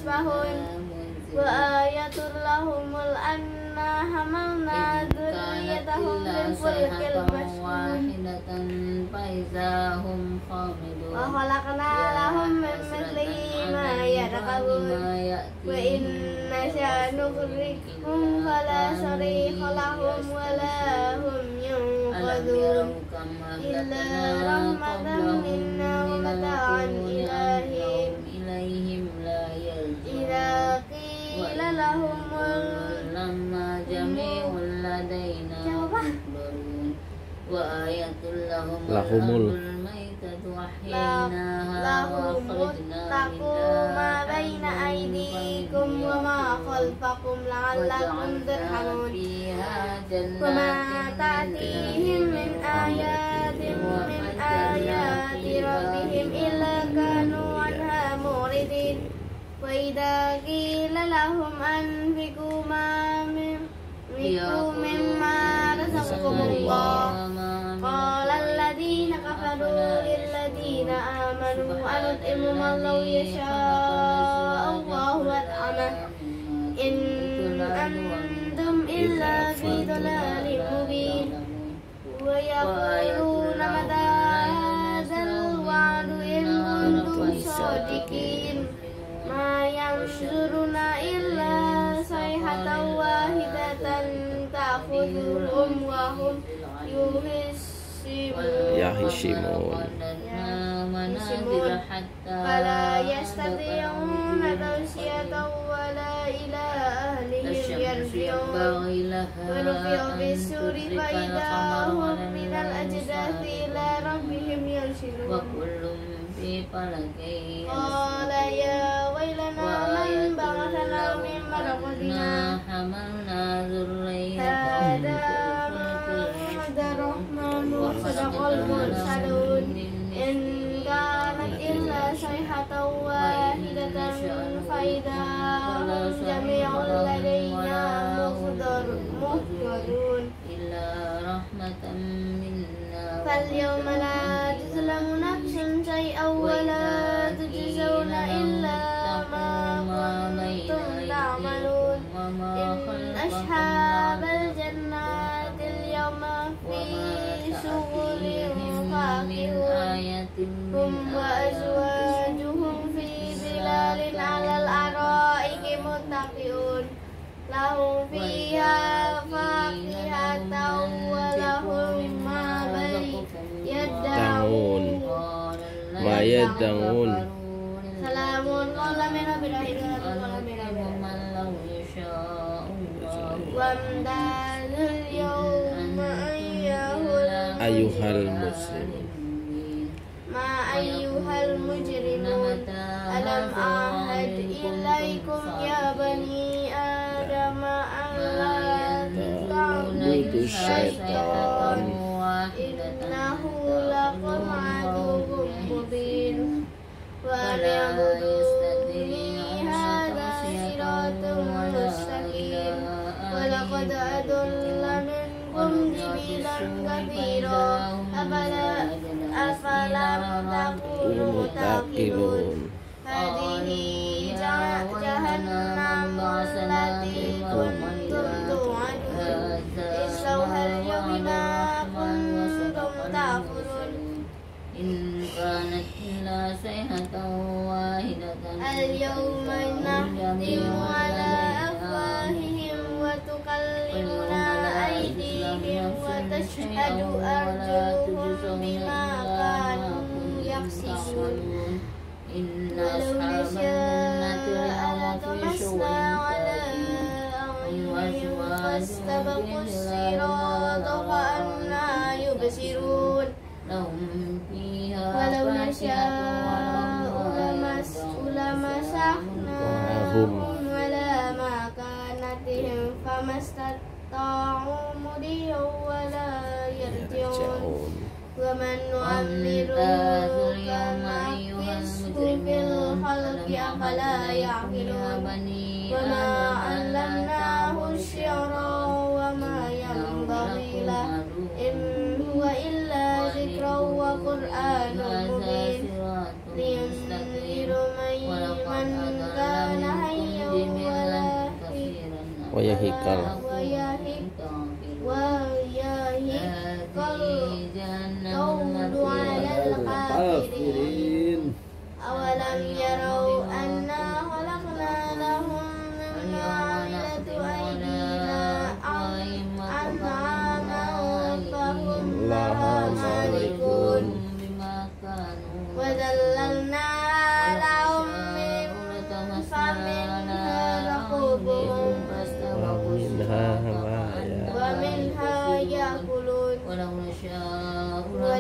يسبحون وآية لهم أنا حملنا ذريتهم في الفلك المشحون وخلقنا لهم من مثله ما يركبون وإن نشأ نغرقهم فلا صريخ لهم ولا هم ينقذون إلا رحمة منا ومتاعا إليهم إذا قيل لهم لما جميع لدينا محضرون وآية لهم الأرض الميتة وأحييناها وأخرجنا ما بين أيديكم وما خلفكم لعلكم ترحمون وما تأتيهم من آيات ربهم إلا كانوا عنها معرضين وإذا قيل لهم أنفقوا مما رزقكم الله قال الذين كفروا للذين آمنوا أنطعم من لو يشاء الله أطعمه إن أنتم إلا في ضلال مبين ويقولون متى هذا الوعد إن كنتم صادقين ما ينظرون إلا صيحة واحدة تأخذهم وهم يهشمون فلا يستطيعون توصية ولا إلى أهلهم يرجعون ونفخ في الصور فإذا هم من الأجداث إلى ربهم ينسلون قال يا ويلنا من بعثنا من مرقدنا هذا محمد الرحمن وصدق المرسلون إن كانت إلا صيحة واحدة فإذا هم جميع لدينا محضرون فاليوم لا تظلم نفس شيئا ولا تجزون إلا ما كنتم تعملون إن أصحاب الجنات اليوم في شغل فاكهون هم وأزواجهم في ظلال على الأرائك متكئون لهم فيها فاكهة ولهم ما يدعون سلام قولا من رب الرحيم وامتاز اليوم أيها المسلمون ما أيها المجرمون ألم أعهد إليكم يا بني آدم ألا تعبدوا الشيطان إنه لكم عدو مبين وأن اعبدوني هذا صراط مستقيم ولقد أضل منكم جبلا كثيرا أفلم تكونوا تعقلون هذه جهنم التي كنتم توعدون اصلوها اليوم بما كنتم تكفرون إن كانت إلا صيحة واحدة اليوم نختم على أفواههم وتكلمنا أيديهم وتشهد أرجلهم بما كانوا يكسبون ولو نشاء لطمسنا على أعينهم فاستبقوا الصراط فأنى يبصرون ولو نشاء لمسحناهم على مكانتهم فما استطاعوا مضيا ولا يرجعون ومن نعمره كنكسه في الخلق أفلا يعقلون وما علمناه الشعر وما ينبغي له إن هو إلا ذكر وقرآن مبين لينذر من كان Wayahikal qawlu 'alal kafirin. Awalam yarau anna khalaqna lahum mimma 'amilat aydina an'aman fahum laha malikun. Wa dhallalna lahum min faminha rakubuhum wa minha yakulun wa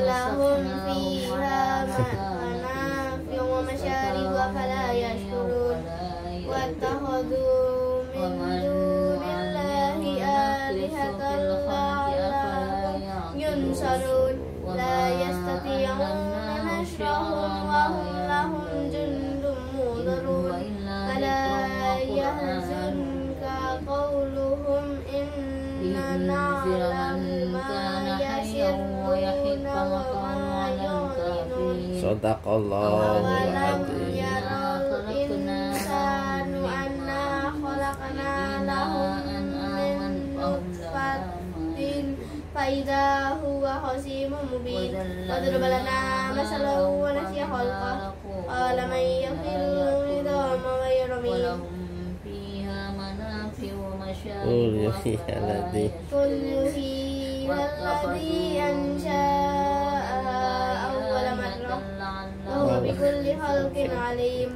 lahum fiha manafi'u wa masyaribu fala yashkurun. Wattakhadhu min dunillahi alihatan la'allahum yunsarun. La yastati'una nasrahum wa hum lahum jundun mudarun. Fala yahzunka qawluhum inna na'lamu ma yasirruna wa ma yu'linun. Sadaqallahul Awalam adzim. yarau insanu anna khalaqna lahu min nutfatin faidha huwa khasimun mubin. Wadrib lana masalan wa nasiya khalqah qala man yuhyil idama wa yarmih. Qul yuhyihalladzi Qul yuhyilladzi ansha'aha awwala marrah wa huwa bikulli khalqin alim.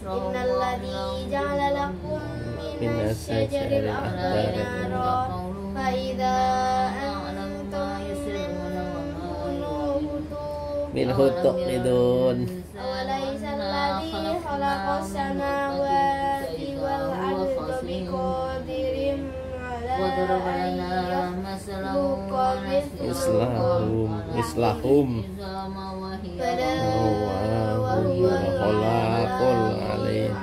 Innal ladzi ja'ala lakum minas syajaril akhdari nara fa idza antum minhu tuqidun. awalaysa alladzi khalaqas samawati wal arda biqadirin ala an yakhluqa Islahum wa huwa khalaqul alim.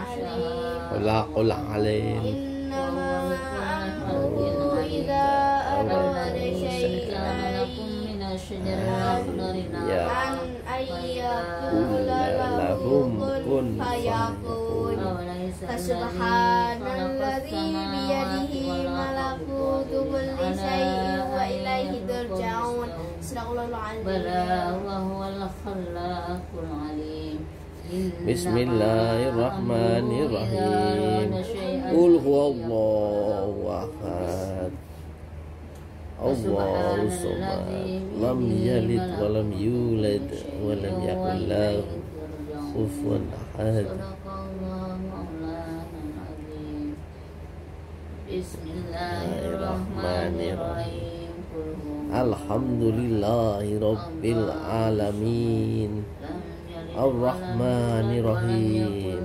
Khalaqul alim. innama amruhu idza arada syai'an Ya an ayyakula lahum kun fayakun. Fasubhanalladzi biyadihi malakutu kulli syai'in wa ilaihi turja'un. Sadaqallahul azim. Bismillahirrahmanirrahim. Qul huwallahu ahad. Allahu samad. Lam yalid wa lam yulad wa lam yakul lahu kufuwan ahad. Bismillahirrahmanirrahim. Alhamdulillahi rabbil alamin. Ar-Rahmanir-Rahim.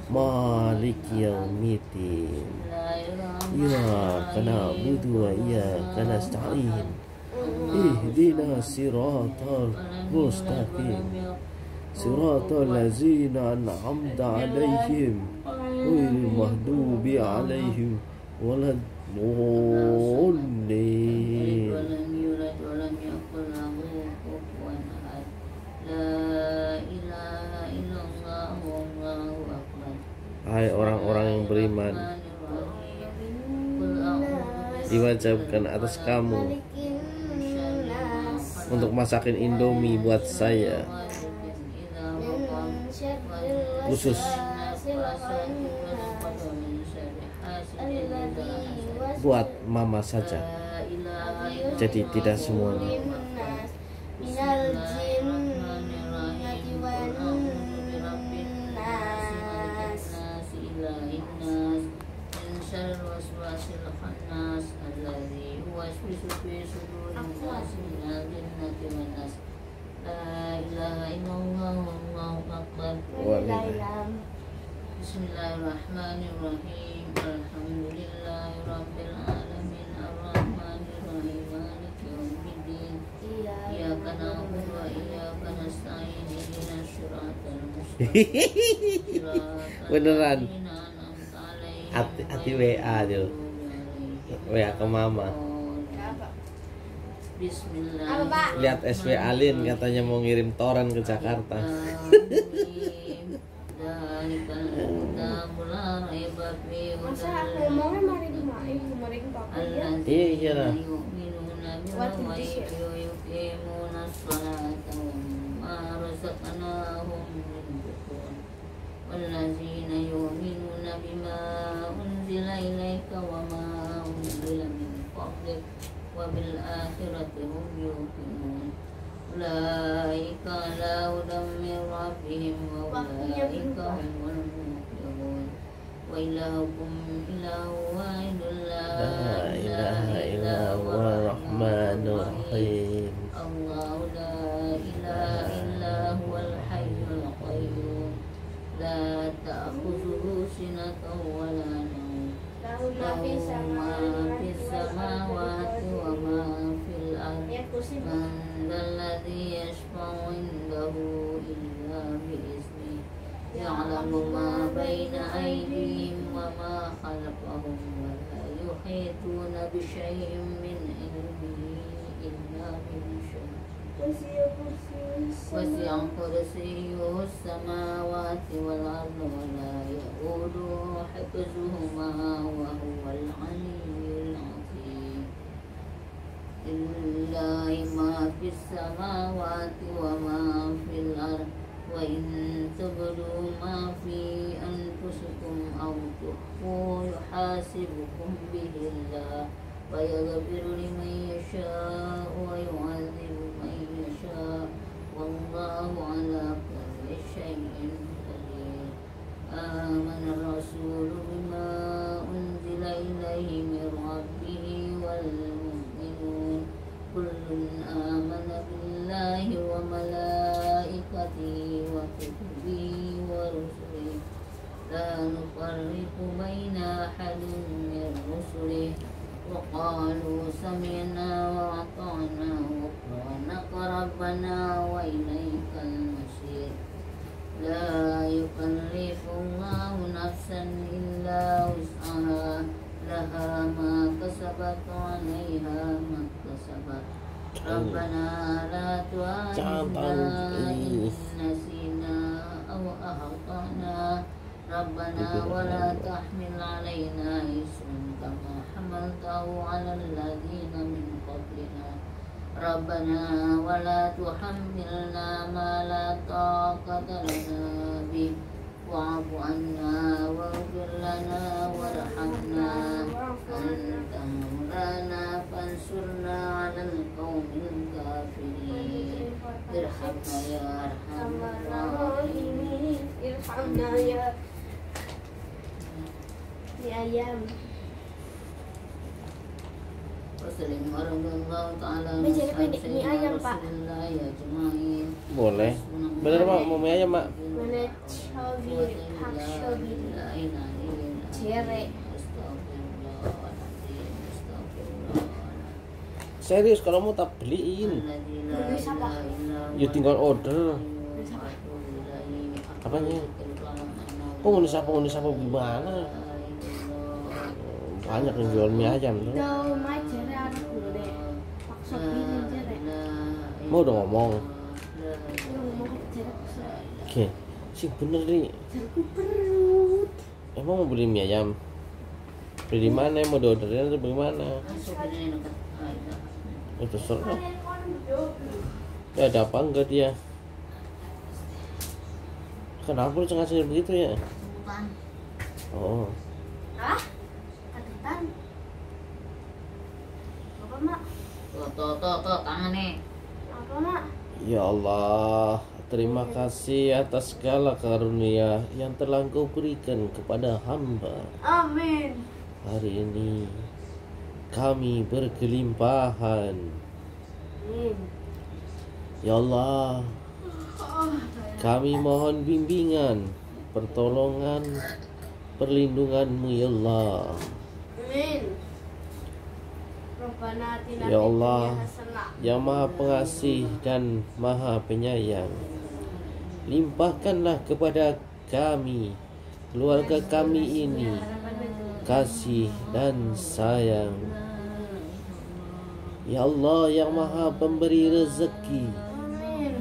Maliki yaumiddin. Iyyaka na'budu wa iyyaka nasta'in. Ihdinas siratal mustaqim. Siratal ladzina an'amta 'alaihim ghairil maghdubi 'alaihim waladdallin. Hai orang-orang yang beriman, diwajibkan atas kamu untuk masakin Indomie buat saya khusus buat mama saja, jadi tidak semuanya. Bismillahirrahmanirrahim. Alhamdulillahirabbil alamin arrahmanir rahim maliki yaumiddin. Iyyaka na'budu wa iyyaka nasta'in ihdinas siratal mustaqim. Beneran. Hati WA tuh. WA ke mama. Bismillah. Lihat SW Alin katanya mau ngirim toren ke Jakarta. Masa ngomongnya mari dimain, kemarin papa ya. Iya lah. والذين يؤمنون بما أنزل إليك وما أنزل من قبلك وبالآخرة هم يوقنون أولئك على هدى من ربهم وأولئك هم المفلحون وإلهكم إله واحد لا إله إلا هو الرحمن الرحيم الله لا إله إلا هو الحي القيوم لا تأخذه سنة ولا نوم له ما في السماوات وما في الأرض من ذا الذي يشفع عنده إلا بإذنه يعلم ما بين أيديهم وما خلفهم ولا يحيطون بشيء من علمه إلا بما شاء وسع كرسيه السماوات والأرض ولا يؤوده حفظهما وهو العلي العظيم لله ما في السماوات وما في الأرض وإن تبدوا ما في أنفسكم أو تخفوه يحاسبكم به الله ويغفر لمن يشاء ويعذب من يشاء والله على كل شيء قدير آمن الرسول بما أنزل إليه من ربه والمؤمنون كل آمن بالله وملائكته وكتبه ورسله لا نفرق بين أحد من رسله وقالوا سمعنا وأطعنا غفرانك ربنا وإليك المصير لا يكلف الله نفسا إلا وسعها لها ما كسبت وعليها ما اكتسبت ربنا لا تؤاخذنا إن نسينا أو أخطأنا ربنا ولا تحمل علينا إصرا كما حملته على الذين من قبلنا ربنا ولا تحملنا ما لا طاقة لنا به واعف عنا واغفر لنا وارحمنا أنت مولانا فانصرنا على القوم الكافرين ارحمنا يا أرحم الراحمين ارحمنا يا ayam. Boleh. Bener Mak, mau mie ayam Mak? Mana cobi, hak cobi. Cere. Serius kalau mau tak beliin. Nulis apa? Ya tinggal order. Apanya? Kok nulis apa gimana? Banyak yang jual mie ayam tuh. Tahu mah cere anak dulu deh. Paksa pilih cere. Mau udah ngomong. Ngomong cere. Oke, sih bener nih. Cereku perut. Emang mau beli mie ayam? Beli di mana? Mau orderin atau bagaimana? Itu serah. Ya ada apa enggak dia? Kenapa lu sengaja begitu ya? Oh. Hah? Kagetan. Apa mak? Tuh, tangan nih. Apa mak? Ya Allah, terima kasih atas segala karunia yang telah Engkau berikan kepada hamba. Amin. Hari ini kami berkelimpahan. Amin. Ya Allah, kami mohon bimbingan, pertolongan, perlindungan-Mu ya Allah. Amin. Rabbana atina Ya fid Allah, dunya hasanah. yang Maha Pengasih dan Maha Penyayang, limpahkanlah kepada kami, keluarga kami ini, kasih dan sayang. Ya Allah yang Maha Pemberi rezeki, Amin.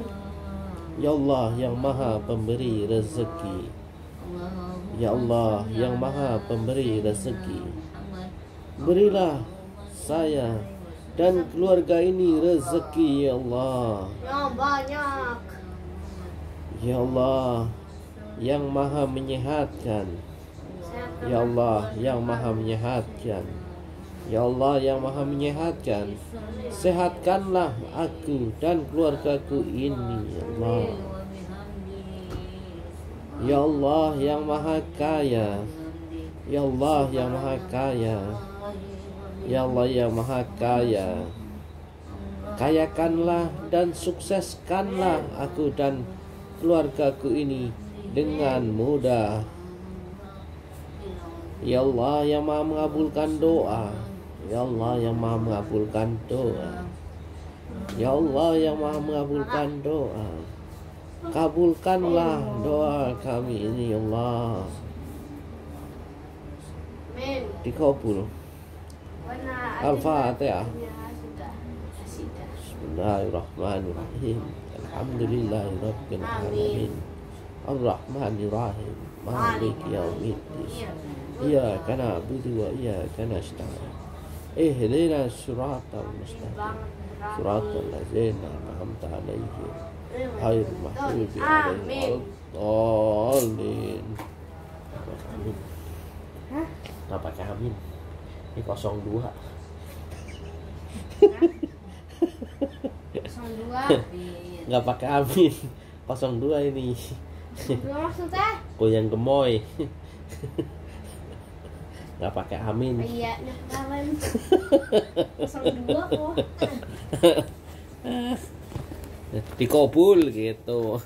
Ya Allah yang Maha Pemberi rezeki, Ya Allah yang maha pemberi rezeki, berilah saya dan keluarga ini rezeki ya Allah. Yang banyak. Ya Allah yang maha menyehatkan, ya Allah yang maha menyehatkan, ya Allah yang maha menyehatkan, sehatkanlah aku dan keluargaku ini ya Allah. Ya Allah yang maha kaya, ya Allah yang maha kaya, ya Allah yang maha kaya, kayakanlah dan sukseskanlah aku dan keluargaku ini dengan mudah. Ya Allah yang maha mengabulkan doa, ya Allah yang maha mengabulkan doa, ya Allah yang maha mengabulkan doa, kabulkanlah doa kami ini ya Allah. Amin. Dikabul. Al-Fatihah. Bismillahirrahmanirrahim. Alhamdulillahirabbil alamin. Ar-Rahmanirrahim. Maliki yaumiddin. Iyyaka na'budu wa iyyaka nasta'in. Ihdinas siratal mustaqim. Siratal ladzina an'amta 'alaihim. Ghairil maghdubi 'alaihim waladdallin. Amin. Nggak pakai amin. Ini 02. 02. Nggak pakai amin. 02 ini. 02 maksudnya? Goyang gemoy. Nggak pakai amin. Iya, kawan. 02 kok. Dikabul gitu.